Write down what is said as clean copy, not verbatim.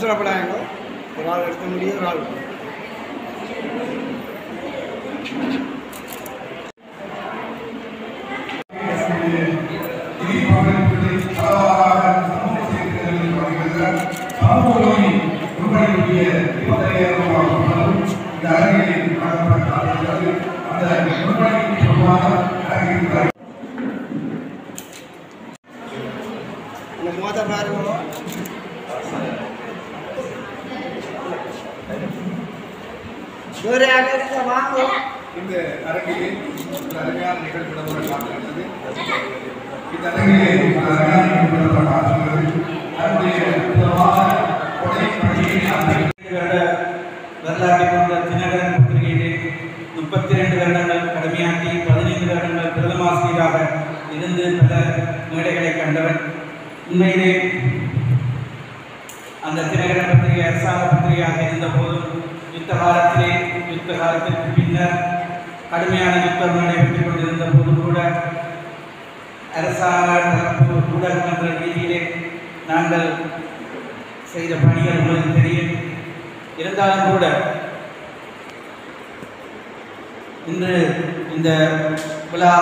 அவசரப்படாங்க. ஒரு ஆள் எடுக்க முடியும், ஒரு ஆள் மோத பாருங்க. வேறு யாரும் வாங்க. இந்த அரங்கிலே அருமையான நிகழ்வு காத்திருந்தது. இந்த அரங்கிலே வரலாற்றை கொண்ட தினகரன் பத்திரிகையிலே 32 வருடங்கள் கடமையாற்றி 15 வருடங்கள் பிரதமாசிரியராக இருந்து பல மேடைகளை கண்டவன். உண்மையிலே அந்த தினகரன் பத்திரிகை அரசாங்க பத்திரிகையாக இருந்த போதும் யுத்த காலத்திற்கு பின்னர் கடுமையான யுத்தம் நடைபெற்றுக் கொண்டிருந்த போதும் கூட அரசாங்க தரப்பு ஊடகம் என்ற ரீதியிலே நாங்கள் செய்த பணிகள் உங்களுக்கு தெரியும். இருந்தாலும் கூட இன்று இந்த விழா